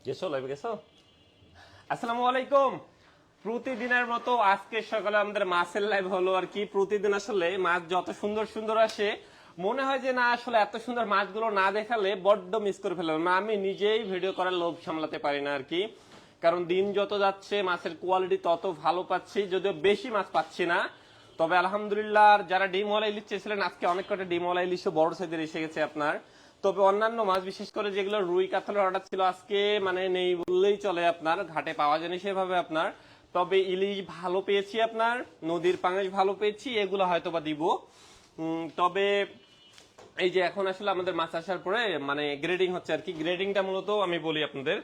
গেছো লাইভে গেছো? আসসালামু আলাইকুম। প্রতিদিনের মতো আজকে সকালে আমাদের মাছের লাইভ হলো আর কি। প্রতিদিন আসলে মাছ যত সুন্দর সুন্দর আসে মনে হয় যে না আসলে এত সুন্দর মাছগুলো না দেখালে বড্ড মিস করে ফেললাম না। আমি নিজেই ভিডিও করার লোভ সামলাতে পারি না আর কি, কারণ দিন যত যাচ্ছে মাছের কোয়ালিটি তত ভালো পাচ্ছি, যদিও বেশি মাছ পাচ্ছি না। তবে আলহামদুলিল্লাহ যারা ডিমওয়ালা ইলিশ চেয়েছিলেন আজকে অনেক কটা ডিমওয়ালা ইলিশও বড় সাইজের এসে গেছে আপনার। তবে অন্যান্য মাছ বিশেষ করে যেগুলো রুই কাতলের অর্ডার ছিল আজকে মানে নেই বললেই চলে, আপনার ঘাটে পাওয়া যায়নি সেভাবে আপনার। তবে ইলিশ ভালো পেয়েছি আপনার, নদীর পাঙাশ ভালো পেয়েছি, এগুলো হয়তো বা দিব। তবে এই যে এখন আসলে আমাদের মাছ আসার পরে মানে গ্রেডিং হচ্ছে আর কি। গ্রেডিংটা মূলত আমি বলি আপনাদের,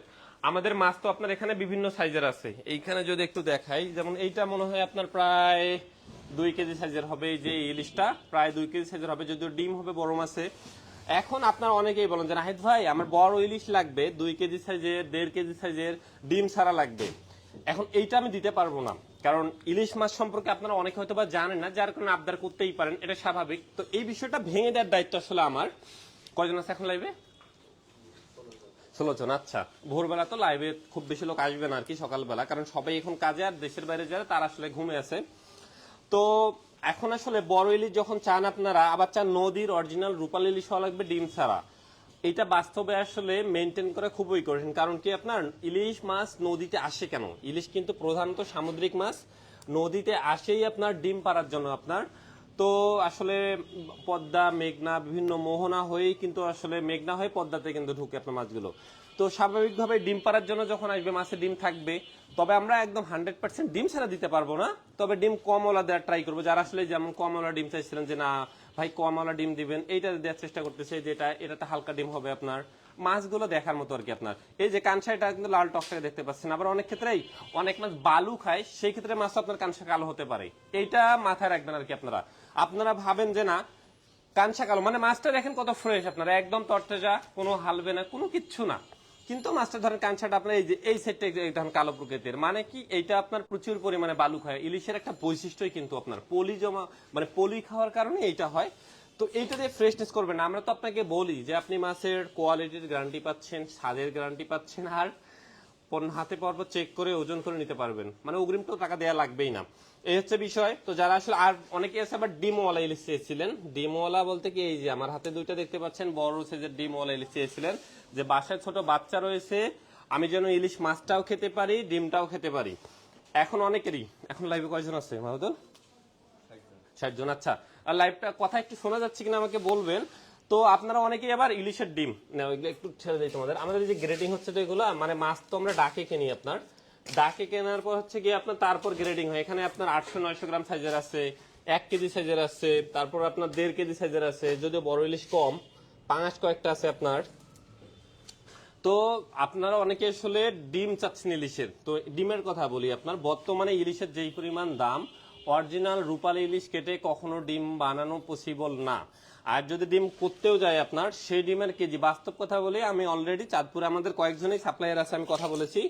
আমাদের মাছ তো আপনার এখানে বিভিন্ন সাইজের আছে। এইখানে যদি একটু দেখাই, যেমন এইটা মনে হয় আপনার প্রায় 2 কেজি সাইজের হবে। এই যে ইলিশটা প্রায় 2 কেজি সাইজের হবে, যদিও ডিম হবে বড় মাছে। এখন আপনার অনেকেই বলেন যে নাহিদ ভাই আমার বড় ইলিশ লাগবে, 2 কেজি সাইজের, 1.5 কেজি সাইজের, ডিম ছাড়া লাগবে। এখন এইটা আমি দিতে পারবো না, কারণ ইলিশ মাছ সম্পর্কে আপনারা অনেকে হয়তো বা জানেন না, যার কারণে আবদার করতেই পারেন, এটা স্বাভাবিক। তো এই বিষয়টা ভেঙে দেওয়ার দায়িত্ব আসলে আমার। কয়জন আছে এখন লাইভে? 16 জন। আচ্ছা, ভোরবেলা তো লাইভে খুব বেশি লোক আসবে না আর কি, সকালবেলা, কারণ সবাই এখন কাজে, আর দেশের বাইরে যারা তারা আসলে ঘুমে আছে। তো এখন আসলে বড় ইলিশ যখন চান আপনারা, আবার চান নদীর অরিজিনাল রূপালী ইলিশ হওয়া লাগবে ডিম ছাড়া, এটা বাস্তবে আসলে মেনটেন করা খুবই কঠিন। কারণ কি আপনার ইলিশ মাছ নদীতে আসে কেন? ইলিশ কিন্তু প্রধানত সামুদ্রিক মাছ, নদীতে আসেই আপনার ডিম পাড়ার জন্য আপনার। তো আসলে পদ্মা, মেঘনা, বিভিন্ন মোহনা হয়েই কিন্তু আসলে মেঘনা হয়ে পদ্মাতে কিন্তু ঢুকে আপনার মাছগুলো। তো স্বাভাবিকভাবে ডিম পাড়ার জন্য যখন আসবে মাছে ডিম থাকবে। তবে আমরা একদম 100% ডিম ছাড়া দিতে পারবো না, তবে ডিম কমওয়ালা দেওয়ার ট্রাই করবো। যারা আসলে যেমন কমওয়ালা ডিম চাইছিলেন যে না ভাই কমওয়ালা ডিম দিবেন, এইটা দেওয়ার চেষ্টা করতেছে, যেটা এটাতে হালকা ডিম হবে আপনার। মাছগুলো দেখার মতো আর কি আপনার। এই যে কানসাইটা কিন্তু লাল টকটাকে দেখতে পাচ্ছেন। আবার অনেক ক্ষেত্রেই অনেক মাছ বালু খায়, সেই ক্ষেত্রে মাছ আপনার কানসা কালো হতে পারে। এইটা মাথায় রাখবেন আর কি আপনারা। আপনারা ভাবেন যে না কানসা কালো মানে মাছটা দেখেন কত ফ্রেশ, আপনারা একদম তরতাজা, কোনো হালবে না, কোনো কিচ্ছু না। কিন্তু মাছটা ধরেন কানসাটা আপনার এই যে এই সেটটা ধরেন কালো প্রকৃতির, মানে কি এইটা আপনার প্রচুর পরিমাণে বালু খায়। ইলিশের একটা বৈশিষ্ট্যই কিন্তু আপনার পলি জমা, মানে পলি খাওয়ার কারণে এইটা হয়। তো এইটা দিয়ে ফ্রেশনেস করবেন। আমরা তো আপনাকে বলি যে আপনি মাছের কোয়ালিটির গ্যারান্টি পাচ্ছেন, স্বাদের গ্যারান্টি পাচ্ছেন, আর হাতে পাওয়ার পর চেক করে ওজন করে নিতে পারবেন, মানে অগ্রিম তো টাকা দেওয়া লাগবেই না। এই হচ্ছে বিষয়। তো যারা আসলে আর অনেকে আছে আবার ডিমওয়ালা ইলিশ চেয়েছিলেন। ডিমওয়ালা বলতে কি এই যে আমার হাতে দুইটা দেখতে পাচ্ছেন বড় সাইজের ডিমওয়ালা ইলিশ চেয়েছিলেন, যে বাসায় ছোট বাচ্চা রয়েছে, আমি যেন ইলিশ মাছটাও খেতে পারি ডিমটাও খেতে পারি। এখন অনেকেরই, এখন লাইভে কয়জন আছে মাহুদুল? 60 জন। আচ্ছা, আর লাইভটা কথা একটু শোনা যাচ্ছে কিনা আমাকে বলবেন। তো আপনারা অনেকেই আবার ইলিশের ডিম একটু ছেড়ে দিই তোমাদের। আমাদের যে গ্রেডিং হচ্ছে তো এগুলো মানে মাছ তো আমরা ডাকে কিনি আপনার, ডাকে কেনার পর হচ্ছে গিয়ে আপনার তারপর গ্রেডিং হয়। এখানে আপনার 800-900 গ্রাম সাইজের আছে, 1 কেজি সাইজের আছে, তারপর আপনার 1.5 কেজি সাইজের আছে, যদিও বড় ইলিশ কম, পাঙাশ কয়েকটা আছে আপনার। তো আপনারা অনেকে আসলে ডিম চাচ্ছেন ইলিশের। তো ডিমের কথা বলি, আপনার বর্তমানে ইলিশের যেই পরিমাণ দাম, অরিজিনাল রূপালী ইলিশ কেটে কখনো ডিম বানানো পসিবল না। আর যদি ডিম করতেও যায় আপনার, সেই ডিমের কেজি বাস্তব কথা বলি, আমি অলরেডি চাঁদপুরে আমাদের কয়েকজনই সাপ্লায়ার আছে, আমি কথা বলেছি,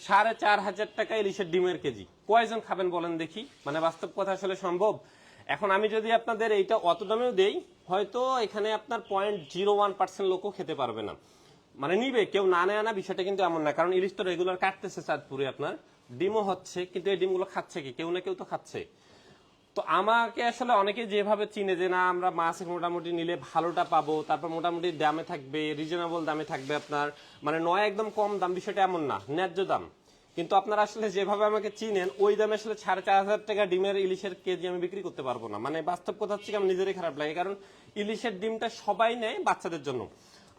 4,500 টাকা ইলিশের ডিমের কেজি। কয়জন খাবেন বলেন দেখি? মানে বাস্তব কথা আসলে সম্ভব? এখন আমি যদি আপনাদের এইটা অত দামেও দেই, হয়তো এখানে আপনার 0.01% লোকও খেতে পারবে না, মানে নিবে কেউ না নেয় না, বিষয়টা কিন্তু এমন না। কারণ ইলিশ তো রেগুলার কাটতেছে চাঁদপুরে আপনার, ডিমও হচ্ছে, কিন্তু এই ডিমগুলো খাচ্ছে কি? কেউ না কেউ তো খাচ্ছে। তো আমাকে আসলে অনেকে যেভাবে চিনে যে না আমরা মাছ মোটামুটি নিলে ভালোটা পাবো, তারপর মোটামুটি দামে থাকবে, রিজনেবল দামে থাকবে আপনার, মানে নয় একদম কম দাম, বিষয়টা এমন না, ন্যায্য দাম। কিন্তু আপনারা আসলে যেভাবে আমাকে চিনেন ওই দামে আসলে 4,500 টাকা ডিমের ইলিশের কেজি আমি বিক্রি করতে পারবো না। মানে বাস্তব কথা হচ্ছে আমার নিজেরই খারাপ লাগে, কারণ ইলিশের ডিমটা সবাই নেয় বাচ্চাদের জন্য।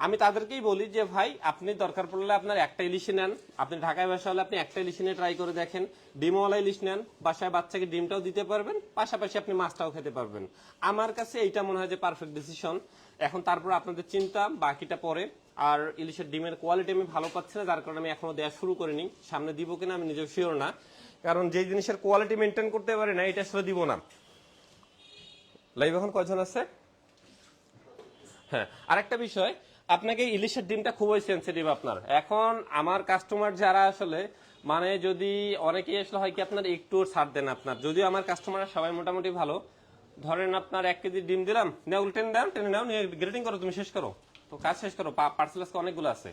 আমি তাদেরকেই বলি যে ভাই আপনি দরকার পড়লে আপনার একটা ইলিশে নেন, আপনি ঢাকায় বাসা হলে আপনি একটা ইলিশে নিয়ে ট্রাই করে দেখেন, ডিমওয়ালা ইলিশ নেন, বাসায় বাচ্চাকে ডিমটাও দিতে পারবেন, পাশাপাশি আপনি মাছটাও খেতে পারবেন। আমার কাছে এইটা মনে হয় যে পারফেক্ট ডিসিশন। এখন তারপর আপনাদের চিন্তা, বাকিটা পরে। আর ইলিশের ডিমের কোয়ালিটি আমি ভালো পাচ্ছি না, যার কারণে আমি এখনো দেওয়া শুরু করিনি। সামনে দিব কিনা আমি নিজেও শিওর না, কারণ যেই জিনিসের কোয়ালিটি মেনটেন করতে পারি না এটা আসলে দিব না। লাইভ এখন কয়জন আছে? হ্যাঁ, আরেকটা বিষয়, আপনাকে ইলিশের ডিমটা খুবই সেন্সিটিভ আপনার। এখন আমার কাস্টমার যারা আসলে মানে যদি অনেকেই আসলে হয় কি আপনার একটু ছাড় দেন আপনার, যদিও আমার কাস্টমার সবাই মোটামুটি ভালো। ধরেন আপনার 1 কেজি ডিম দিলাম, নেও টেনে দাও, টেনে নাও, নিয়ে গ্রেডিং করো, তুমি শেষ করো, তো কাজ শেষ করো, পার্সেল আজকে অনেকগুলো আছে।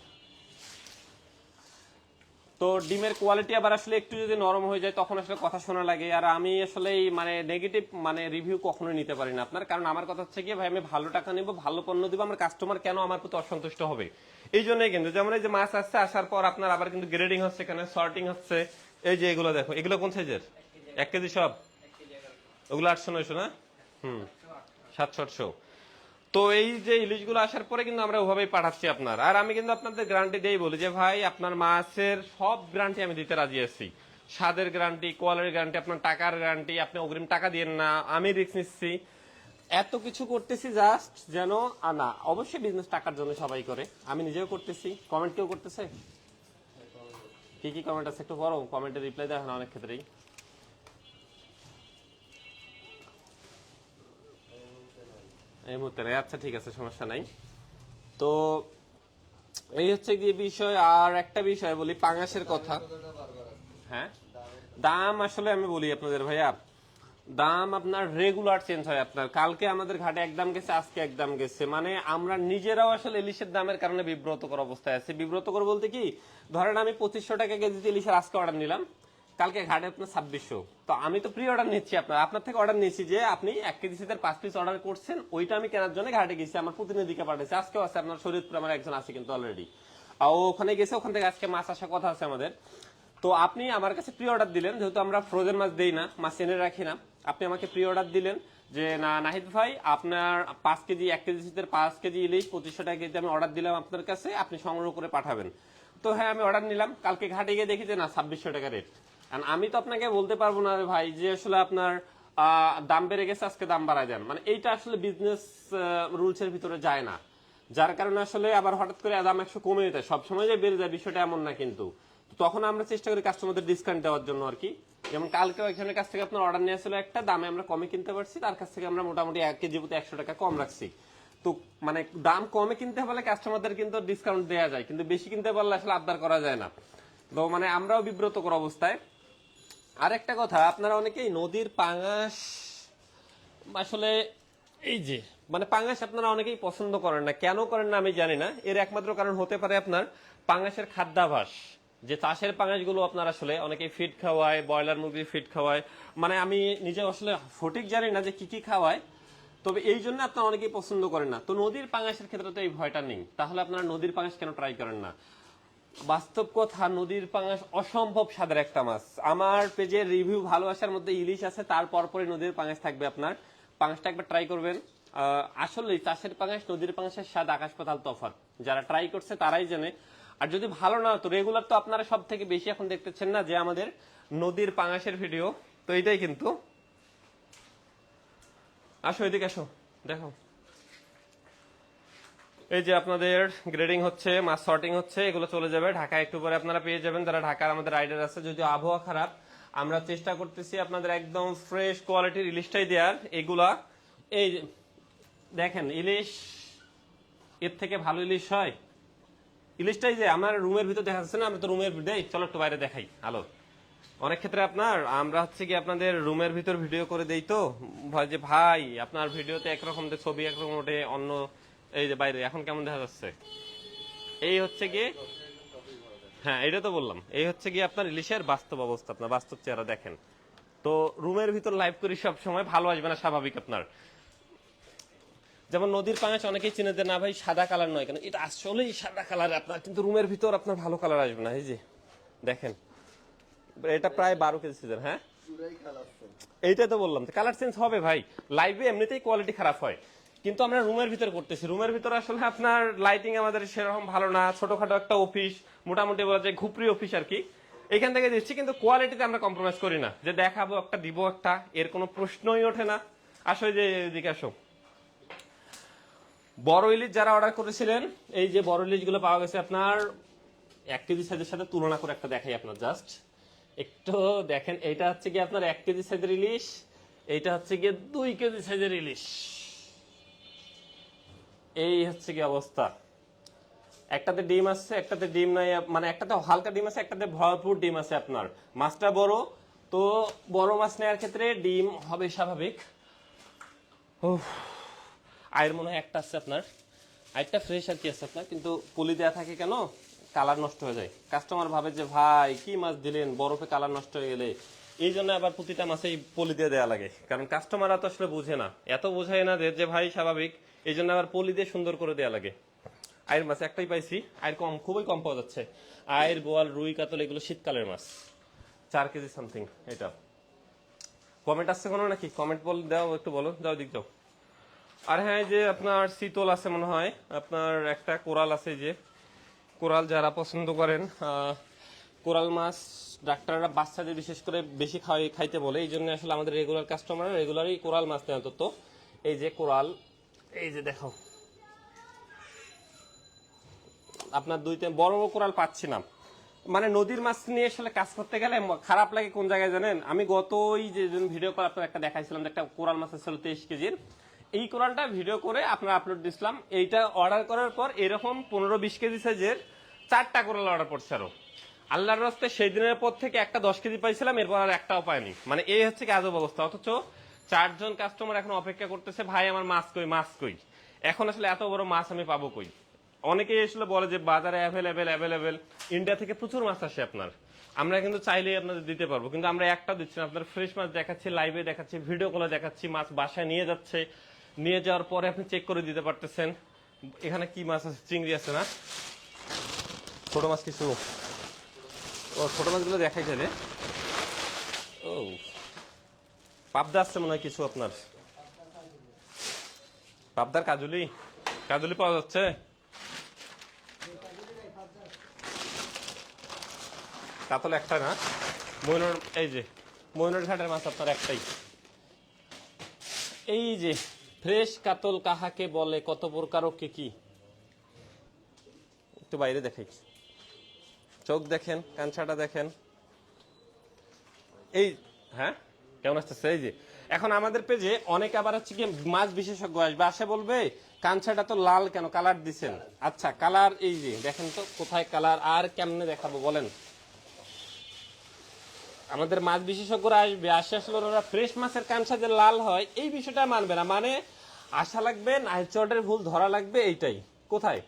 তো ডিমের কোয়ালিটি আবার আসলে একটু যদি নরম হয়ে যায় তখন আসলে কথা শোনা লাগে। আর আমি আসলে এই মানে নেগেটিভ মানে রিভিউ কখনোই নিতে পারি না আপনার, কারণ আমার কথা হচ্ছে কি ভাই আমি ভালো টাকা নেব, ভালো পণ্য দিব, আমার কাস্টমার কেন আমার প্রতি অসন্তুষ্ট হবে? এই জন্যই কিন্তু যেমন এই যে মাছ আসছে, আসার পর আপনার আবার কিন্তু গ্রেডিং হচ্ছে, এখানে সর্টিং হচ্ছে। এই যে এগুলো দেখো, এগুলো কোন সাইজের? 1 কেজি সব? ওগুলো 800-900 না? 700-800। তো এই যে ইলিশগুলো আসার পরে কিন্তু আমরা ওভাবেই পাঠাচ্ছি আপনার। আর আমি কিন্তু আপনাদের গ্যারান্টি দিয়েই বলি যে ভাই আপনার মাছের সব গ্যারান্টি আমি দিতে রাজি আছি। স্বাদের গ্যারান্টি, কোয়ালিটির গ্যারান্টি, আপনার টাকার গ্যারান্টি, আপনি অগ্রিম টাকা দিয়েন না, আমি রিস্ক নিচ্ছি, এত কিছু করতেছি জাস্ট যেন না, অবশ্যই বিজনেস টাকার জন্য সবাই করে, আমি নিজেও করতেছি। কমেন্ট কেউ করতেছে? কি কি কমেন্ট আছে একটু বড় কমেন্টে রিপ্লাই দেওয়া হয় না অনেক ক্ষেত্রেই। এই মুহূর্তে নেই, আচ্ছা ঠিক আছে, সমস্যা নাই। তো এই হচ্ছে কি বিষয়। আর একটা বিষয় বলি পাঙাশের কথা। হ্যাঁ, দাম আসলে আমি বলি আপনাদের ভাইয়া, দাম আপনার রেগুলার চেঞ্জ হয়। আপনার কালকে আমাদের ঘাটে একদম গেছে, আজকে একদম গেছে, মানে আমরা নিজেরাও আসলে ইলিশের দামের কারণে বিব্রতকর অবস্থায় আছে। বিব্রতকর বলতে কি, ধরেন আমি 2500 টাকা কেজিতে ইলিশের আজকে অর্ডার নিলাম, কালকে ঘাটে আপনার 2600। তো আমি তো প্রি অর্ডার নিচ্ছি, আপনার থেকে অর্ডার নিচ্ছি যে আপনি 1 কেজি সিদের 5 পিস অর্ডার করছেন, ওইটা আমি কেনার জন্য ঘাটে গেছি, আমার প্রতিনিধিকে পাঠাইছি, আজকেও আছে আপনার শরীয়তপুরে আমার একজন আছে কিন্তু অলরেডি, ওখানে গেছে, ওখান থেকে আজকে মাছ আসার কথা আছে আমাদের। তো আপনি আমার কাছে প্রি অর্ডার দিলেন, যেহেতু আমরা ফ্রোজেন মাছ দেই না, মাছ এনে রাখি না, আপনি আমাকে প্রি অর্ডার দিলেন যে না নাহিদ ভাই আপনার 5 কেজি 1 কেজি শীতের 5 কেজি ইলিশ 2500 টাকা কেজি আমি অর্ডার দিলাম আপনার কাছে, আপনি সংগ্রহ করে পাঠাবেন। তো হ্যাঁ আমি অর্ডার নিলাম, কালকে ঘাটে গিয়ে দেখি যে না 2600 টাকা রেট। কারণ আমি তো আপনাকে বলতে পারবো না ভাই যে আসলে আপনার দাম বেড়ে গেছে আজকে দাম বাড়ায় দেন, মানে এইটা আসলে বিজনেস রুলসের ভিতরে যায় না। যার কারণে আসলে আবার হঠাৎ করে দাম 100 কমে যেতে সবসময় যে বেড়ে যায় বিষয়টা এমন না কিন্তু। তখন আমরা চেষ্টা করি কাস্টমারদের ডিসকাউন্ট দেওয়ার জন্য আর কি। যেমন কালকে একজনের কাছ থেকে আপনার অর্ডার নিয়ে আসলে একটা দামে আমরা কমে কিনতে পারছি, তার কাছ থেকে আমরা মোটামুটি 1 কেজি প্রতি 100 টাকা কম রাখছি। তো মানে দাম কমে কিনতে পারলে কাস্টমারদের কিন্তু ডিসকাউন্ট দেওয়া যায়, কিন্তু বেশি কিনতে পারলে আসলে আবদার করা যায় না। তো মানে আমরাও বিব্রতকর অবস্থায়। আর একটা কথা, আপনারা অনেকেই নদীর পাঙাশ আসলে এই যে মানে পাঙাশ আপনারা অনেকেই পছন্দ করেন না, কেন করেন না আমি জানি না। এর একমাত্র কারণ হতে পারে আপনার পাঙাশের খাদ্যাভাস, যে চাষের পাঙাশগুলো আপনার আসলে অনেকেই ফিড খাওয়ায়, ব্রয়লার মুরগির ফিড খাওয়ায়, মানে আমি নিজে আসলে সঠিক জানি না যে কি কি খাওয়ায়, তবে এই জন্য আপনারা অনেকেই পছন্দ করেন না। তো নদীর পাঙাশের ক্ষেত্রে তো এই ভয়টা নেই, তাহলে আপনারা নদীর পাঙাশ কেন ট্রাই করেন না? বাস্তব কথা, নদীর পাঙাশ অসম্ভব স্বাদের একটা মাছ। আমার পেজের রিভিউ ভালোবাসার মধ্যে ইলিশ আছে, তারপর পরে নদীর পাঙাশ থাকবে। আপনার পাঙাশটা একবার ট্রাই করবেন। আসলে চাষের পাঙাশ নদীর পাঙাশের স্বাদ আকাশ পাতাল তফাৎ, যারা ট্রাই করছে তারাই জানে। আর যদি ভালো না তো রেগুলার তো আপনারা সব থেকে বেশি এখন দেখতেছেন না যে আমাদের নদীর পাঙাশের ভিডিও, তো এটাই কিন্তু। আসো এদিকে আসো, দেখো এই যে আপনাদের গ্রেডিং হচ্ছে, মাছ সর্টিং হচ্ছে, এগুলো চলে যাবে ঢাকায় একটু পরে আপনারা পেয়ে যাবেন যারা ঢাকার আমাদের রাইডার আছে। যদি আবহাওয়া খারাপ, আমরা চেষ্টা করতেছি আপনাদের একদম ফ্রেশ কোয়ালিটির ইলিশটাই দেওয়ার। এগুলা এই দেখেন ইলিশ, এর থেকে ভালো ইলিশ হয়? ইলিশটাই যে আমার রুমের ভিতর দেখা যাচ্ছে না, আমরা তো রুমের দেই, চলো একটু বাইরে দেখাই আলো। অনেক ক্ষেত্রে আপনার আমরা হচ্ছে কি আপনাদের রুমের ভিতর ভিডিও করে দেই, তো ভয় যে ভাই আপনার ভিডিওতে একরকম ছবি একরকম ওঠে, অন্য এই যে বাইরে এখন কেমন দেখা যাচ্ছে, এই হচ্ছে গিয়ে। হ্যাঁ এটা তো বললাম, এই হচ্ছে গিয়ে আপনার ইলিশের বাস্তব অবস্থা, আপনার বাস্তব চেহারা দেখেন। তো রুমের ভিতর লাইভ করি সব সময়, ভালো আসবে না স্বাভাবিক আপনার। যেমন নদীর পাঙাশ অনেকেই চিনে যে না ভাই সাদা কালার নয় কেন, এটা আসলেই সাদা কালার আপনার, কিন্তু রুমের ভিতর আপনার ভালো কালার আসবে না। এই যে দেখেন এটা প্রায় 12 কেজি সিজন। হ্যাঁ এইটাই তো বললাম, কালার চেঞ্জ হবে ভাই, লাইভে এমনিতেই কোয়ালিটি খারাপ হয়, কিন্তু আমরা রুমের ভিতর করতেছি। রুমের ভিতর আসলে আপনার লাইটিং আমাদের সেরকম ভালো না, ছোটখাটো একটা অফিস, মোটামুটি বলা যায় ঘুপড়ি অফিস আর কি, এখান থেকে দিচ্ছি, কিন্তু কোয়ালিটিতে আমরা কম্প্রোমাইজ করি না, যে দেখাবো একটা দিব একটা, এর কোনো প্রশ্নই ওঠে না। আসো যে এদিকে আসো। বড় ইলিশ যারা অর্ডার করেছিলেন, এই যে বড় ইলিশ গুলো পাওয়া গেছে আপনার 1 কেজি সাইজের সাথে তুলনা করে একটা দেখাই আপনার, জাস্ট একটু দেখেন। এইটা হচ্ছে কি আপনার 1 কেজি সাইজের ইলিশ, এইটা হচ্ছে গিয়ে 2 কেজি সাইজের ইলিশ। এই হচ্ছে কি অবস্থা, একটাতে ডিম আছে একটাতে ডিম নাই, মানে একটাতে হালকা ডিম আছে একটাতে ভরপুর ডিম আছে। আপনার মাছটা বড়, তো বড় মাছ নেওয়ার ক্ষেত্রে ডিম হবে স্বাভাবিক। আয়ের মনে হয় একটা আছে আপনার, আরেকটা ফ্রেশ আর কি আছে আপনার, কিন্তু পলি দেওয়া থাকে কেন কালার নষ্ট হয়ে যায়। কাস্টমার ভাবে যে ভাই কি মাছ দিলেন, বরফে কালার নষ্ট হয়ে গেলে। এই জন্য আবার প্রতিটা মাছেই পলি দিয়ে দেওয়া লাগে, কারণ কাস্টমাররা তো আসলে বুঝে না, এত বোঝায় না যে ভাই স্বাভাবিক, এই জন্য আবার পলি দিয়ে সুন্দর করে দেওয়া লাগে। আয়ের মাছ একটাই পাইছি, আয়ের কম, খুবই কম পাওয়া যাচ্ছে। আয়ের, বোয়াল, রুই, কাতল এগুলো শীতকালের মাছ। 4 কেজি সামথিং এটা। কমেন্ট আসছে কোনো নাকি? কমেন্ট বল দাও, একটু বলো, যাও দিক যাও। আর হ্যাঁ, এই যে আপনার শীতল আছে মনে হয়, আপনার একটা কোরাল আছে, যে কোরাল যারা পছন্দ করেন, কোরাল মাছ ডাক্তাররা বাচ্চাদের বিশেষ করে বেশি খাইতে বলে, এই জন্য আসলে আমাদের রেগুলার কাস্টমার রেগুলারই কোরাল মাছ নেয়। অন্তত এই যে কোরাল, এই যে দেখো আপনার 2-3 বড় বড় কোরাল পাচ্ছি না। মানে নদীর মাছ নিয়ে আসলে কাজ করতে গেলে খারাপ লাগে কোন জায়গায় জানেন? আমি গতই যে ভিডিও কল আপনার একটা দেখাইছিলাম, যে একটা কোরাল মাছ ছিল 23 কেজির, এই কোরালটা ভিডিও করে আপনার আপলোড দিছিলাম। এইটা অর্ডার করার পর এরকম 15-20 কেজি সাইজের 4টা কোরাল অর্ডার করছে। আরো আল্লাহর রাস্তে সেই দিনের পর থেকে একটা 10 কেজি পাইছিলাম, এরপর আর একটাও পাইনি। মানে এই হচ্ছে কি আজব অবস্থা। অথচ 4 জন কাস্টমার এখন অপেক্ষা করতেছে, ভাই আমার মাছ কই, মাছ কই। এখন আসলে এত বড় মাছ আমি পাবো কই? অনেকেই আসলে বলে যে বাজারে অ্যাভেলেবেল, ইন্ডিয়া থেকে প্রচুর মাছ আসে আপনার, আমরা কিন্তু চাইলেই আপনাদের দিতে পারবো, কিন্তু আমরা একটা দিচ্ছি না। আপনার ফ্রেশ মাছ দেখাচ্ছি, লাইভে দেখাচ্ছি, ভিডিও কলে দেখাচ্ছি, মাছ বাসায় নিয়ে যাচ্ছে, নিয়ে যাওয়ার পরে আপনি চেক করে দিতে পারতেছেন এখানে কি মাছ আছে। চিংড়ি আছে না, ছোট মাছ কিছু, ও ছোট মাছগুলো দেখাই যাবে। ও পাবদা আসছে মনে হয় কিছু আপনার, পাবদার কাজুলি, কাজুলি পাওয়া যাচ্ছে। কাতল একটা না, ময়ূর, এই যে ময়ূরের ঘাটের মাছ আপনার একটাই। এই যে ফ্রেশ কাতল কাহাকে বলে, কত প্রকার ও কি, একটু বাইরে দেখাই, চোখ দেখেন, কাঞ্চাটা দেখেন। এই হ্যাঁ কেমন আসতেছে? এই যে এখন আমাদের পেজে অনেকে আবার হচ্ছে কি মাছ বিশেষজ্ঞ আসবে, আসে বলবে কাঞ্চাটা তো লাল কেন, কালার দিছেন। আচ্ছা কালার এই যে দেখেন তো কোথায় কালার, আর কেমনে দেখাবো বলেন? আমাদের মাছ বিশেষজ্ঞরা আসবে, আসে আসলে ওরা ফ্রেশ মাছের কাঞ্চা যে লাল হয় এই বিষয়টা মানবে না। মানে আশা লাগবে, নাইচটের ভুল ধরা লাগবে, এইটাই। কোথায়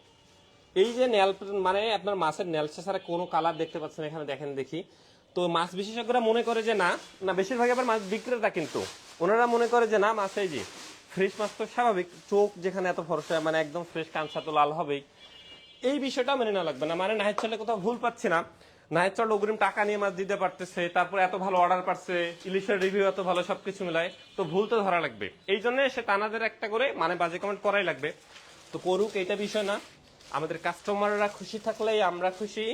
এই যে নেল, মানে আপনার মাছের নেলসা ছাড়া কোনো কালার দেখতে পাচ্ছেন এখানে, দেখেন দেখি। তো মাছ বিশেষজ্ঞরা মনে করে যে না, বেশিরভাগ আবার মাছ বিক্রেতা কিন্তু ওনারা মনে করে যে না, মাছ এই যে ফ্রেশ মাছ তো স্বাভাবিক, চোখ যেখানে এত ফর্সা, মানে একদম ফ্রেশ কাঞ্চা তো লাল হবেই। এই বিষয়টা মেনে না লাগবে না। মানে নাহিদ চলে কোথাও ভুল পাচ্ছি না, নাহিদ চল অগ্রিম টাকা নিয়ে মাছ দিতে পারতেছে, তারপর এত ভালো অর্ডার পাচ্ছে, ইলিশের রিভিউ এত ভালো, সবকিছু মিলায় তো ভুল তো ধরা লাগবে। এই জন্য সে তানাদের একটা করে মানে বাজে কমেন্ট করাই লাগবে। তো করুক, এটা বিষয় না, আমাদের কাস্টমাররা খুশি থাকলেই আমরা খুশি।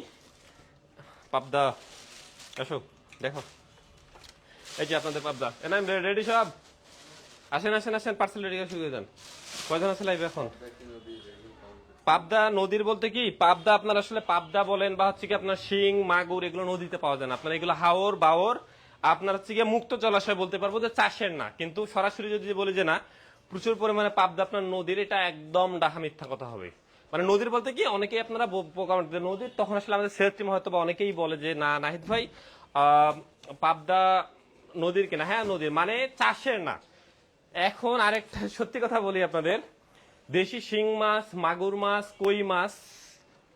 পাবদা আসো দেখো, এই যে আপনাদের পাবদা, এনাম রেডি সব, আসেন আসেন আসেন, পার্সেল রেডি করে শুরু করে দেন। কয়জন আছে লাইভে এখন? পাবদা নদীর বলতে কি, পাবদা আপনার আসলে পাবদা বলেন বা হচ্ছে কি আপনার শিং, মাগুর, এগুলো নদীতে পাওয়া যায় না আপনার, এগুলো হাওর বাওর, আপনার হচ্ছে গিয়ে মুক্ত জলাশয় বলতে পারবো, যে চাষের না। কিন্তু সরাসরি যদি বলি যে না প্রচুর পরিমাণে পাবদা আপনার নদীর, এটা একদম ডাহা মিথ্যা কথা হবে। মানে নদীর বলতে কি, অনেকেই আপনারা নদীর, তখন আসলে আমাদের সেলস টিম হয়তো বা অনেকেই বলে যে না নাহিদ ভাই পাবদা নদীর কিনা। হ্যাঁ নদীর, মানে চাষের না। এখন আরেকটা সত্যি কথা বলি আপনাদের, দেশি শিং মাছ, মাগুর মাছ, কই মাছ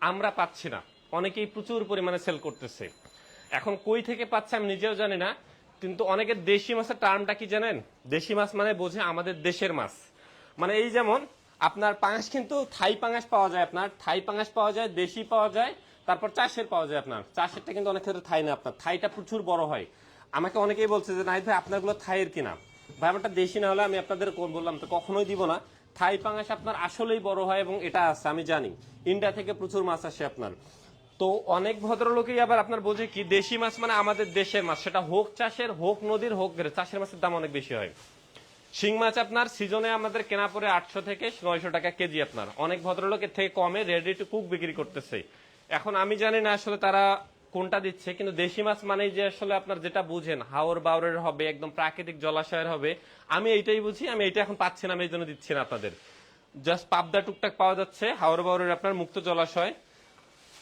আমরা পাচ্ছি না, অনেকেই প্রচুর পরিমাণে সেল করতেছে। এখন কই থেকে পাচ্ছে আমি নিজেও জানি না, কিন্তু অনেকে দেশি মাছের টার্মটা কি জানেন? দেশি মাছ মানে বোঝে আমাদের দেশের মাছ। মানে এই যেমন আপনার পাঙাশ, কিন্তু থাই পাঙাশ পাওয়া যায়, আপনার থাই পাঙাশ পাওয়া যায়, দেশি পাওয়া যায়, তারপর চাষের পাওয়া যায়। আপনার চাষেরটা কিন্তু অনেক ক্ষেত্রে থাই না, আপনার থাইটা প্রচুর বড় হয়। আমাকে অনেকেই বলছে যে নাহিদ ভাই আপনারগুলো থাইয়ের কিনা, ভাই আমারটা দেশি না হলে আমি আপনাদের বললাম তো কখনোই দিব না। থাই পাঙাশ আপনার আসলেই বড় হয়, এবং এটা আছে আমি জানি, ইন্ডিয়া থেকে প্রচুর মাছ আসে আপনার। তো অনেক ভদ্রলোকেই আবার আপনার বোঝে কি দেশি মাছ মানে আমাদের দেশের মাছ, সেটা হোক চাষের, হোক নদীর, হোক চাষের মাছের দাম অনেক বেশি হয়। শিং মাছ আপনার সিজনে আমাদের কেনা পড়ে 800 থেকে 900 টাকা কেজি, আপনার অনেক ভদ্রলোকের থেকে কমে রেডি টু কুক বিক্রি করতেছে। এখন আমি জানি না আসলে তারা কোনটা দিচ্ছে, কিন্তু দেশি মাছ মানেই যে আসলে আপনার যেটা বুঝেন হাওর বাউরের হবে, একদম প্রাকৃতিক জলাশয়ের হবে, আমি এইটাই বুঝি। আমি এইটা এখন পাচ্ছি না, আমি এই জন্য দিচ্ছি না আপনাদের। জাস্ট পাবদা টুকটাক পাওয়া যাচ্ছে, হাওর বাউরের আপনার মুক্ত জলাশয়।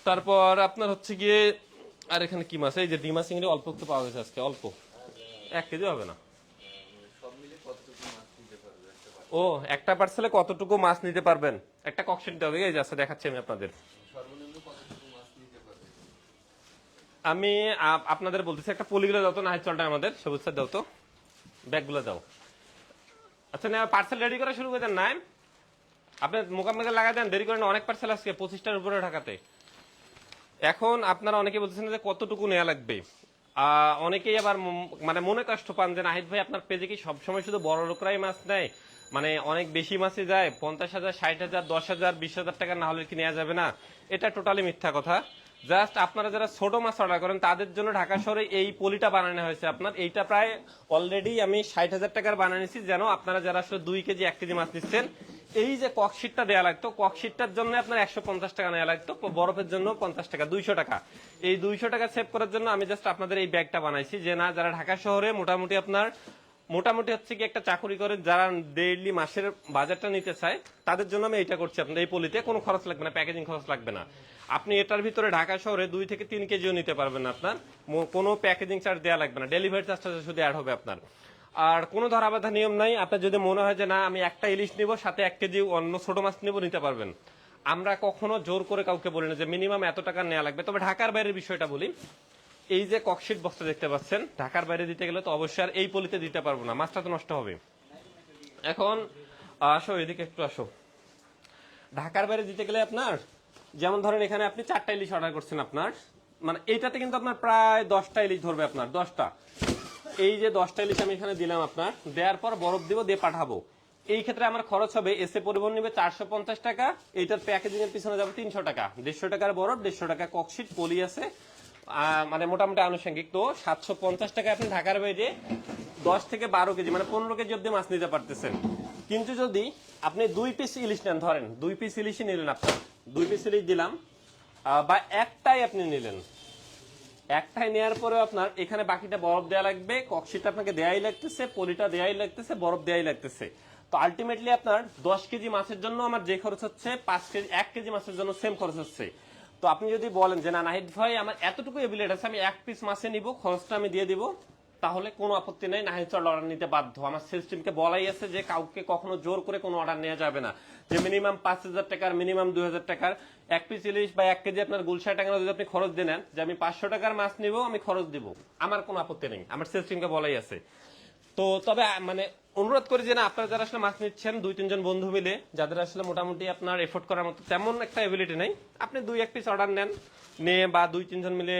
তারপর আপনার হচ্ছে গিয়ে আর এখানে কি মাছ, এই যে ডিমা চিংড়ি অল্প একটু পাওয়া গেছে আজকে, অল্প 1 কেজি হবে না। ও একটা পার্সেলে কতটুকু মাছ নিতে পারবেন, একটা ককশিট দেওয়া, এই যে আছে দেখাচ্ছি আমি আপনাদের। আমি আপনাদের বলতেছি একটা পলিগুলো দাও তো, না চলটা আমাদের সবুজ স্যার দাও তো, ব্যাগগুলো দাও। আচ্ছা না, পার্সেল রেডি করা শুরু করে দেন। না আপনি মোকামে লাগাই দেন, দেরি করেন, অনেক পার্সেল আজকে 25টার উপরে ঢাকাতে। এখন আপনারা অনেকে বলতেছেন যে কতটুকু নেওয়া লাগবে, অনেকেই আবার মানে মনে কষ্ট পান যে নাহিদ ভাই আপনার পেজে কি সবসময় শুধু বড় লোকরাই মাছ নেয়, মানে অনেক বেশি মাছই যায়, 50,000, 60,000, 10,000, 20,000 টাকা না হলে কি নেওয়া যাবে না? এটা টোটালি মিথ্যা কথা। জাস্ট আপনারা যারা ছোট মাছ অর্ডার করেন তাদের জন্য ঢাকা শহরে এই পলিটা বানানো হয়েছে আপনার। এইটা প্রায় অলরেডি আমি 60,000 টাকার বানিয়েছি, যেন আপনারা যারা আসলে 2 কেজি 1 কেজি মাছ নিচ্ছেন, এই যে ককশিটটা দেওয়া লাগতো, ককশিটটার জন্য আপনার 150 টাকা নেওয়া লাগতো, বরফের জন্য 50 টাকা, 200 টাকা। এই 200 টাকা সেভ করার জন্য আমি জাস্ট আপনাদের এই ব্যাগটা বানাইছি, যে না যারা ঢাকা শহরে মোটামুটি আপনার মোটামুটি হচ্ছে কি একটা চাকরি করে যারা ডেইলি মাসের বাজারটা নিতে চায়, তাদের জন্য আমি এইটা করছি। আপনার এই পলিতে কোনো খরচ লাগবে না, প্যাকেজিং খরচ লাগবে না। আপনি এটার ভিতরে ঢাকা শহরে 2 থেকে 3 কেজিও নিতে পারবেন, আপনার কোনো প্যাকেজিং চার্জ দেওয়া লাগবে না, ডেলিভারি চার্জটা শুধু অ্যাড হবে আপনার। আর কোনো ধরা বাঁধা নিয়ম নাই, আপনার যদি মনে হয় যে না আমি একটা ইলিশ নিব সাথে 1 কেজি অন্য ছোট মাছ নিব, নিতে পারবেন। আমরা কখনো জোর করে কাউকে বলি না যে মিনিমাম এত টাকা নেওয়া লাগবে। তবে ঢাকার বাইরের বিষয়টা বলি, এই যে ককশিট বস্তা দেখতে পাচ্ছেন, ঢাকার বাইরে দিতে গেলে তো অবশ্যই আর এই পলিতে দিতে পারবো না, মাছটা তো নষ্ট হবে। এখন আসো এদিকে একটু আসো। ঢাকার বাইরে দিতে গেলে আপনার যেমন ধরেন এখানে আপনি 4টা ইলিশ অর্ডার করছেন, আপনার মানে এইটাতে কিন্তু আপনার প্রায় 10টা ইলিশ ধরবে, আপনার 10টা। এই যে 10টা ইলিশ আমি এখানে দিলাম, আপনার দেওয়ার পর বরফ দিব, দিয়ে পাঠাবো। এই ক্ষেত্রে আমার খরচ হবে, এসে পরিবহন নিবে 450 টাকা, এইটার প্যাকেজিং এর পিছনে যাবে 300 টাকা, 150 টাকার বরফ, 150 টাকা ককশিট পলি আছে, মানে মোটামুটি আনুষঙ্গিক। তো 750 টাকা আপনি ঢাকার বাইরে 10 থেকে 12 কেজি মানে 15 কেজি অব্দি মাছ নিতে পারতেছেন। কিন্তু যদি আপনি 2 পিস ইলিশ নেন, ধরেন 2 পিস ইলিশই নিলেন, আপনার 2 পিস ইলিশ দিলাম, বা একটাই আপনি নিলেন, একটাই নেওয়ার পরে আপনার এখানে বাকিটা বরফ দেওয়া লাগবে, ককশিট আপনাকে দেয়াই লাগতেছে, পলিটা দেয়াই লাগতেছে, বরফ দেয়াই লাগতেছে। তো আলটিমেটলি আপনার 10 কেজি মাছের জন্য আমার যে খরচ হচ্ছে 5 কেজি 1 কেজি মাছের জন্য সেম খরচ হচ্ছে। তো আপনি যদি বলেন যে না নাহিদ ভাই আমার এতটুকু এবিলিটি আছে, আমি 1 পিস মাছে নিব, খরচটা আমি দিয়ে দিব, তাহলে কোনো আপত্তি নেই, নাহিদ চল অর্ডার নিতে বাধ্য। আমার সিস্টেমকে বলাই আছে যে কাউকে কখনো জোর করে কোনো অর্ডার নেওয়া যাবে না, যে মিনিমাম 5,000 টাকার, মিনিমাম 2,000 টাকার 1 পিস ইলিশ বা 1 কেজি আপনার গুলশাই টাকা যদি আপনি খরচ দেন, যে আমি 500 টাকার মাছ নিব, আমি খরচ দিব, আমার কোনো আপত্তি নেই, আমার সিস্টেমকে বলাই আছে। তো তবে মানে অনুরোধ করি যে না আপনারা যারা আসলে মাছ নিচ্ছেন 2-3 জন বন্ধু মিলে, যাদের আসলে মোটামুটি আপনার এফোর্ট করার মতো তেমন একটা এবিলিটি নেই, আপনি 2-1 পিস অর্ডার নেন, নিয়ে বা 2-3 জন মিলে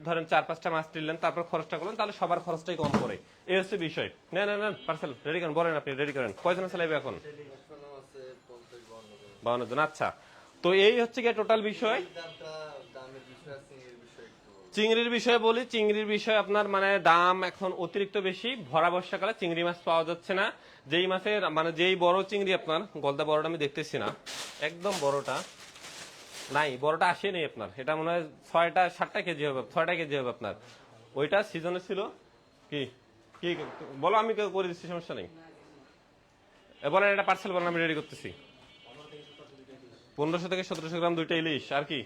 ধরেন 4-5টা মাছ নিলেন, তারপর খরচটা করলেন, তাহলে সবার খরচটাই কম পড়ে। এই হচ্ছে বিষয়। না না না পার্সেল রেডি করেন, বলেন আপনি রেডি করেন, কয়জন আছে লাইভে এখন? 52 জন। আচ্ছা, তো এই হচ্ছে গিয়ে টোটাল বিষয়। চিংড়ির বিষয়ে বলি, চিংড়ির বিষয়ে আপনার মানে দাম এখন অতিরিক্ত বেশি, ভরা বর্ষাকালে চিংড়ি মাছ পাওয়া যাচ্ছে না। যেই মাছের মানে যেই বড় চিংড়ি আপনার, গলদা বড়টা আমি দেখতেছি না, একদম বড়টা নাই, বড়টা আসেনি আপনার, এটা মনে হয় 6টা 7টা কেজি হবে, 6টা কেজি হবে আপনার। ওইটা সিজনে ছিল। কি কি বলো, আমি করে দিচ্ছি, সমস্যা নেই। বলেন এটা পার্সেল বলেন, আমি রেডি করতেছি। 1500 থেকে 1700 গ্রাম 2টা ইলিশ। আর কি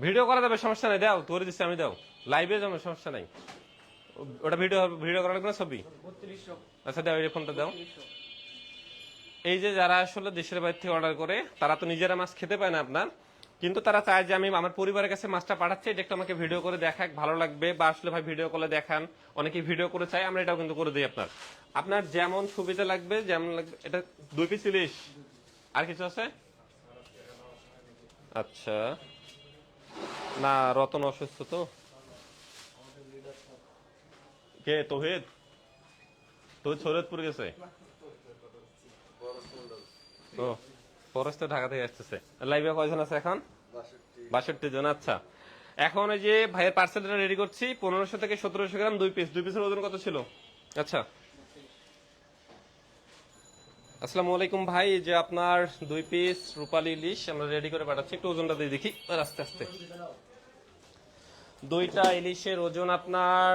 ভিডিও করা যাবে, সমস্যা নাই, দাও করে দিচ্ছি আমি, দাও লাইভে যাবো, সমস্যা নাই। ওটা ভিডিও ভিডিও করা লাগবে না, ছবি? আচ্ছা দাও, এই ফোনটা দাও। এই যে যারা আসলে দেশের বাইরে থেকে অর্ডার করে, তারা তো নিজেরা মাছ খেতে পায় না আপনার, কিন্তু তারা চায় যে আমি আমার পরিবারের কাছে মাছটা পাঠাচ্ছি, এটা একটু আমাকে ভিডিও করে দেখাক, ভালো লাগবে, বা আসলে ভাই ভিডিও কলে দেখান, অনেকে ভিডিও করে চাই, আমরা এটাও কিন্তু করে দিই আপনার। আপনার যেমন সুবিধা লাগবে, যেমন লাগবে। এটা 2 পিস ইলিশ, আর কিছু আছে? আচ্ছা, না রতন অসুস্থ তো। কে তোহিদ? তোহিদ শরীয়তপুর গেছে। ও পরশ তো ঢাকা থেকে আসতেছে। লাইভে কয়জন আছে এখন? 62 জন। আচ্ছা, এখন ওই যে ভাইয়ের পার্সেলটা রেডি করছি, 1500 থেকে 1700 গ্রাম 2 পিস। 2 পিসের ওজন কত ছিল? আচ্ছা, আসসালামু আলাইকুম ভাই, এই যে আপনার 2 পিস রূপালী ইলিশ আমরা রেডি করে পাঠাচ্ছি, একটু ওজনটা দিয়ে দেখি আস্তে আস্তে। 2টা ইলিশের ওজন আপনার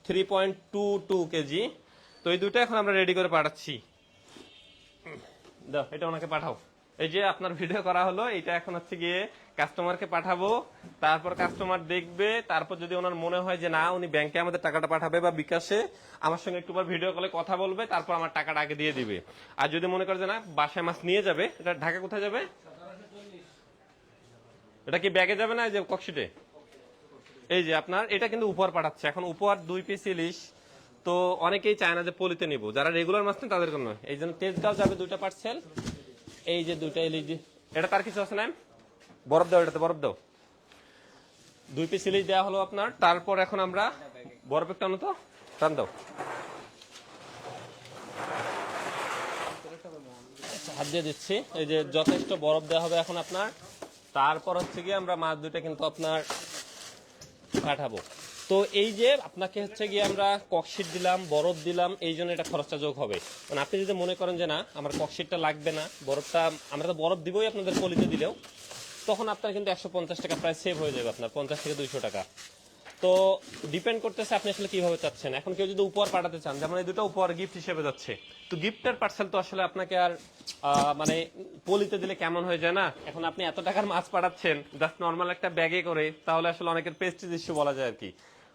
3.22 কেজি। তো এই 2টা এখন আমরা রেডি করে পাঠাচ্ছি। দাও এটা ওনাকে পাঠাও। এই যে আপনার ভিডিও করা হলো, এটা এখন হচ্ছে গিয়ে কাস্টমারকে পাঠাবো, তারপর কাস্টমার দেখবে, তারপর যদি ওনার মনে হয় যে না উনি ব্যাংকে আমাদের টাকাটা পাঠাবে বা বিকাশে আমার সঙ্গে একটু ভিডিও কলে কথা বলবে, তারপর আমার টাকাটা আগে দিয়ে দিবে। আর যদি মনে করে যে না বাসায় মাছ নিয়ে যাবে, এটা ঢাকা কোথায় যাবে? এটা কি ব্যাগে যাবে না, এই যে ককশিটে? এই যে আপনার এটা কিন্তু উপহার পাঠাচ্ছে, এখন উপহার 2 পিস ইলিশ। তো অনেকেই চায় না যে পলিতে নিব, যারা রেগুলার মাছ নেন তাদের জন্য। এই জন্য তেজগাঁও যাবে 2টা পার্সেল। এই যে 2টা ইলিশ, এটা তার কিছু আছে না? বরফ দাও, এটাতে বরফ দাও। 2 পিস ইলিশ দেওয়া হলো আপনার। তারপর এখন আমরা বরফ একটা আনো তো, টান দাও। হাত দিয়ে দিচ্ছি। এই যে যথেষ্ট বরফ দেওয়া হবে এখন আপনার। তারপর হচ্ছে গিয়ে আমরা মাছ 2টা কিন্তু আপনার পাঠাবো। তো এই যে আপনাকে হচ্ছে গিয়ে আমরা ককশিট দিলাম, বরফ দিলাম, এই জন্য এটা খরচটা যোগ হবে। মানে আপনি যদি মনে করেন যে না আমার ককশিটটা লাগবে না, বরফটা আমরা তো বরফ দিবই আপনাদের পলিতে দিলেও, তখন আপনার কিন্তু 150 টাকা প্রায় সেভ হয়ে যাবে আপনার, 50 থেকে 200 টাকা। তো ডিপেন্ড করতেছে আপনি আসলে কিভাবে চাচ্ছেন। এখন কেউ যদি উপহার পাঠাতে চান, যেমন এই 2টা উপহার গিফট হিসেবে যাচ্ছে, তো গিফটের পার্সেল তো আসলে আপনাকে আর মানে পলিতে দিলে কেমন হয়ে যায় না। এখন আপনি এত টাকার মাছ পাঠাচ্ছেন জাস্ট নর্মাল একটা ব্যাগে করে, তাহলে আসলে অনেকের প্রেস্টিজ ইস্যু বলা যায় আর কি।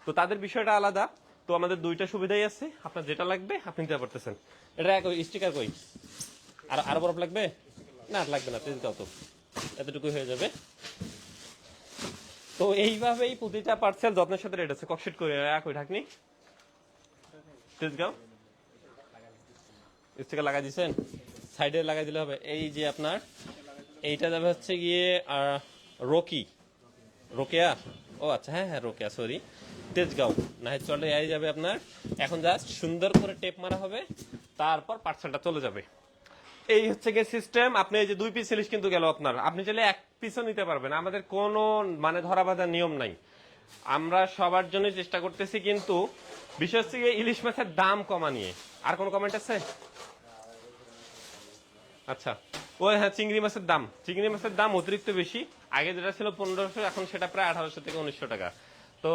তো তাদের বিষয়টা আলাদা। তো আমাদের 2টা সুবিধাই আছে, আপনার যেটা লাগবে আপনি নিতে পারতেছেন। এটা স্টিকার কই? আর বরফ লাগবে না? লাগবে না, তেজ দাও তো, এতটুকুই হয়ে যাবে। তো এইভাবেই প্রতিটা পার্সেল যত্নের সাথে রেট আছে। ককশিট করে একই ঢাকনি তেজগাঁও স্টিকার লাগাই দিচ্ছেন, সাইডে লাগাই দিলে হবে। এই যে আপনার এইটা যাবে হচ্ছে গিয়ে রকি, রোকেয়া, ও আচ্ছা হ্যাঁ হ্যাঁ রোকেয়া, সরি, তেজগাঁও না চলে এই যাবে আপনার। এখন জাস্ট সুন্দর করে টেপ মারা হবে, তারপর পার্সেলটা চলে যাবে। এই হচ্ছে গিয়ে সিস্টেম। আপনি এই যে 2 পিস ইলিশ কিন্তু গেল আপনার, আপনি চাইলে 1 পিসও নিতে পারবেন। আমাদের কোনো মানে ধরা বাঁধা নিয়ম নাই, আমরা সবার জন্য চেষ্টা করতেছি। কিন্তু বিশেষ করে ইলিশ মাছের দাম কমা নিয়ে আর কোনো কমেন্ট আছে? আচ্ছা, ওই হ্যাঁ, চিংড়ি মাছের দাম অতিরিক্ত বেশি। আগে যেটা ছিল 1500, এখন সেটা প্রায় 1800 থেকে 1900 টাকা। তো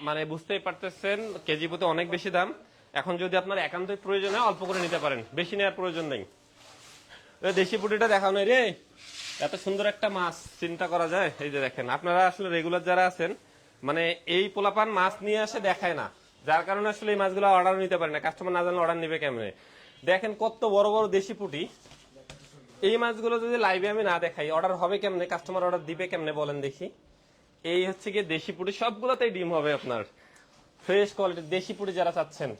মানে বুঝতেই পারতেছেন কেজি প্রতি অনেক বেশি দাম। এখন যদি আপনার একান্তই প্রয়োজন হয় অল্প করে নিতে পারেন, বেশি নেওয়ার প্রয়োজন নেই। দেশি পুঁটিটা দেখাও নাই রে, এত সুন্দর একটা মাছ চিন্তা করা যায়। এই যে দেখেন, আপনারা আসলে রেগুলার যারা আছেন, মানে এই পোলাপান মাছ নিয়ে আসে দেখায় না, যার কারণে আসলে এই মাছগুলো অর্ডার নিতে পারে না। কাস্টমার না জানলে অর্ডার নিবে কেমনে? দেখেন কত বড় বড় দেশি পুঁটি। এই মাছগুলো যদি লাইভে আমি না দেখাই অর্ডার হবে কেমনে, কাস্টমার অর্ডার দিবে কেমনে বলেন দেখি। এই হচ্ছে গিয়ে দেশি পুঁটি, সবগুলোতেই ডিম হবে আপনার, ফ্রেশ কোয়ালিটির দেশি পুঁটি যারা চাচ্ছেন।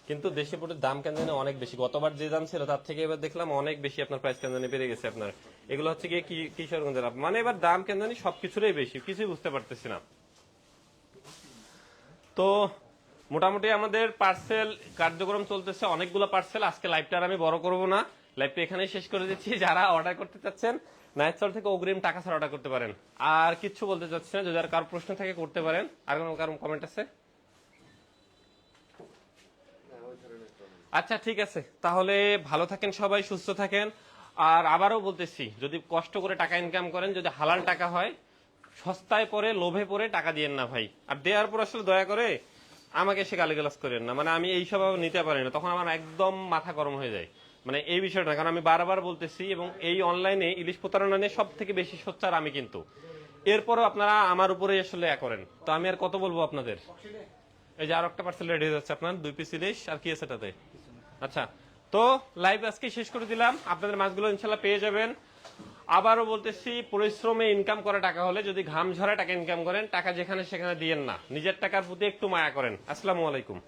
কিন্তু দেশি পুঁটির দাম কেন জানি অনেক বেশি, গতবার যে দাম ছিল তার থেকে এবার দেখলাম অনেক বেশি আপনার প্রাইস কেন জানি বেড়ে গেছে আপনার। এগুলো হচ্ছে গিয়ে কিশোরগঞ্জের, মানে এবার দাম কেন জানি সবকিছুরই বেশি, কিছুই বুঝতে পারতেছি না। তো মোটামুটি আমাদের পার্সেল কার্যক্রম চলতেছে, অনেকগুলো পার্সেল। আজকে লাইভটা আর আমি বড় করব না, লাইভটা এখানেই শেষ করে দিচ্ছি। যারা অর্ডার করতে চাচ্ছেন নাইটসল থেকে অগ্রিম টাকা ছাড়া অর্ডার করতে পারেন। আর কিছু বলতে চাচ্ছি না, যদি আর কারো প্রশ্ন থাকে করতে পারেন। আর কারো কমেন্ট আছে? আচ্ছা ঠিক আছে, তাহলে ভালো থাকেন সবাই, সুস্থ থাকেন। আর আবারও বলতেছি, যদি কষ্ট করে টাকা ইনকাম করেন, যদি হালাল টাকা হয়, সস্তায় পরে লোভে পরে টাকা দিয়েন না ভাই। আর দেওয়ার পর আসলে দয়া করে আমাকে সে গালিগালাজ করেন না, মানে আমি এইসব নিতে পারি না, তখন আমার একদম মাথা গরম হয়ে যায়। মানে এই বিষয়টা, কারণ আমি বারবার বলতেছি, এবং এই অনলাইনে ইলিশ প্রতারণা নিয়ে সব থেকে বেশি সোচ্চার আমি কিন্তু। এরপরও আপনারা আমার উপরেই আসলে করেন, তো আমি আর কত বলবো আপনাদের। এই যে আর একটা পার্সেল রেডি হয়ে যাচ্ছে আপনার, 2 পিস ইলিশ। আর কি আছে এটাতে? আচ্ছা, তো লাইভ আজকে শেষ করে দিলাম। আপনাদের মাছগুলো ইনশাল্লাহ পেয়ে যাবেন। আবারও বলতেছি, পরিশ্রমে ইনকাম করা টাকা হলে যদি ঘাম ঝরা টাকা ইনকাম করেন, টাকা যেখানে সেখানে দিয়েন না, নিজের টাকার প্রতি একটু মায়া করেন। আসসালামু আলাইকুম।